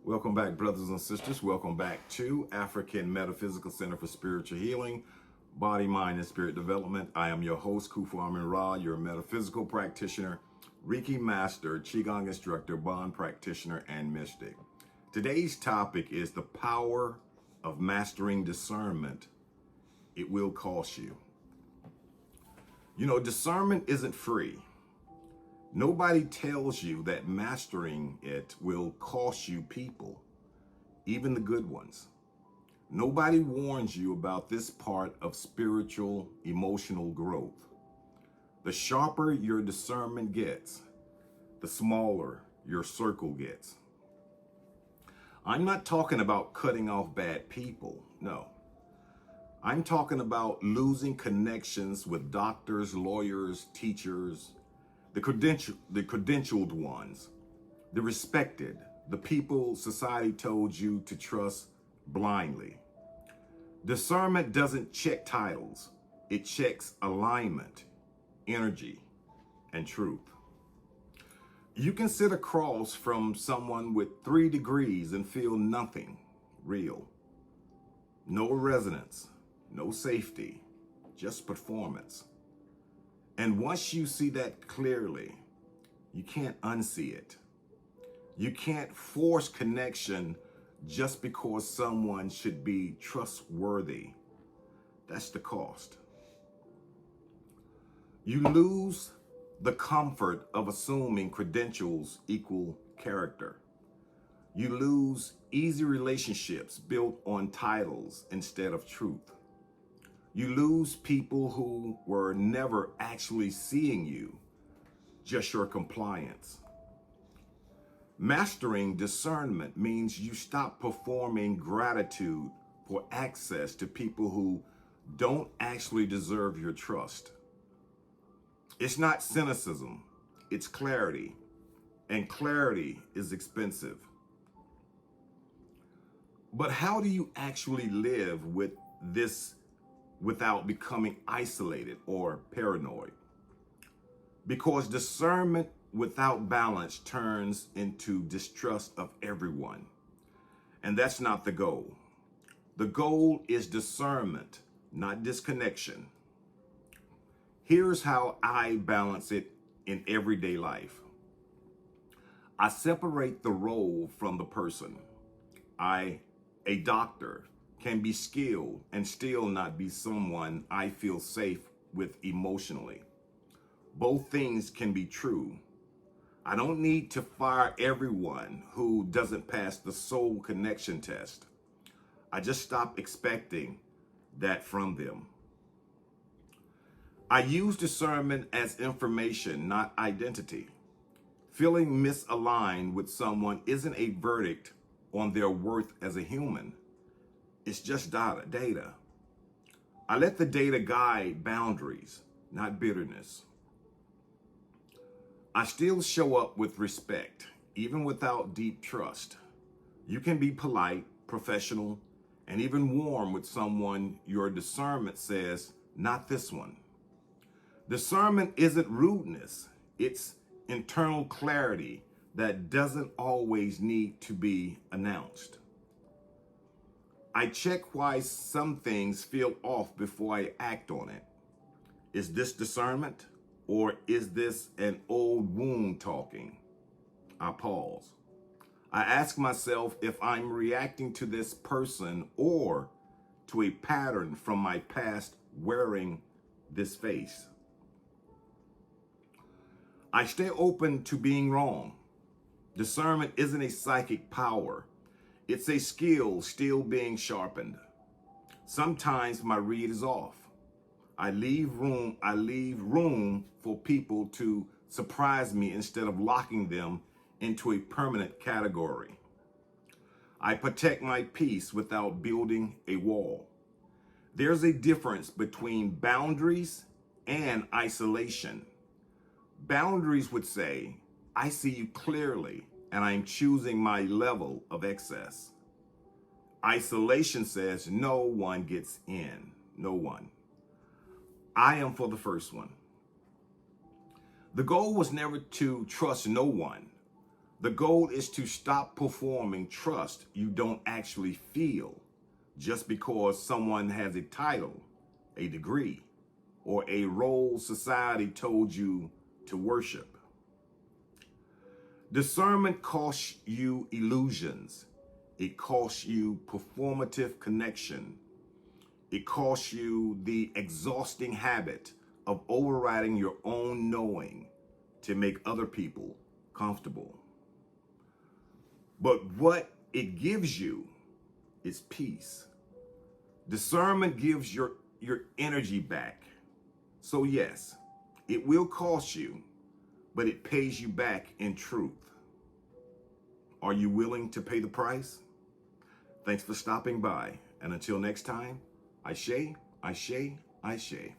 Welcome back, brothers and sisters. Welcome back to African Metaphysical Center for Spiritual Healing, Body, Mind, and Spirit Development. I am your host, Kufu Amin Ra, your metaphysical practitioner, Reiki master, Qigong instructor, bond practitioner, and mystic. Today's topic is the power of mastering discernment. It will cost you. You know, discernment isn't free. Nobody tells you that mastering it will cost you people, even the good ones. Nobody warns you about this part of spiritual, emotional growth. The sharper your discernment gets, the smaller your circle gets. I'm not talking about cutting off bad people, no. I'm talking about losing connections with doctors, lawyers, teachers, the credentialed ones, the respected, the people society told you to trust blindly. Discernment doesn't check titles. It checks alignment, energy, and truth. You can sit across from someone with 3 degrees and feel nothing real. No resonance, no safety, just performance. And once you see that clearly, you can't unsee it. You can't force connection just because someone should be trustworthy. That's the cost. You lose the comfort of assuming credentials equal character. You lose easy relationships built on titles instead of truth. You lose people who were never actually seeing you, just your compliance. Mastering discernment means you stop performing gratitude for access to people who don't actually deserve your trust. It's not cynicism, it's clarity, and clarity is expensive. But how do you actually live with this without becoming isolated or paranoid? Because discernment without balance turns into distrust of everyone. And that's not the goal. The goal is discernment, not disconnection. Here's how I balance it in everyday life. I separate the role from the person. A doctor, can be skilled and still not be someone I feel safe with emotionally. Both things can be true. I don't need to fire everyone who doesn't pass the soul connection test. I just stop expecting that from them. I use discernment as information, not identity. Feeling misaligned with someone isn't a verdict on their worth as a human. It's just data. I let the data guide boundaries, not bitterness. I still show up with respect, even without deep trust. You can be polite, professional, and even warm with someone your discernment says, not this one. Discernment isn't rudeness. It's internal clarity that doesn't always need to be announced. I check why some things feel off before I act on it. Is this discernment, or is this an old wound talking? I pause. I ask myself if I'm reacting to this person or to a pattern from my past wearing this face. I stay open to being wrong. Discernment isn't a psychic power. It's a skill still being sharpened. Sometimes my read is off. I leave room for people to surprise me instead of locking them into a permanent category. I protect my peace without building a wall. There's a difference between boundaries and isolation. Boundaries would say, I see you clearly, and I'm choosing my level of excess. Isolation says no one gets in, no one. I am for the first one. The goal was never to trust no one, The goal is to stop performing trust you don't actually feel just because someone has a title, a degree, or a role society told you to worship. Discernment costs you illusions. It costs you performative connection. It costs you the exhausting habit of overriding your own knowing to make other people comfortable. But what it gives you is peace. Discernment gives your energy back. So yes, it will cost you, but it pays you back in truth. Are you willing to pay the price? Thanks for stopping by. And until next time, Ashe, Ashe, Ashe.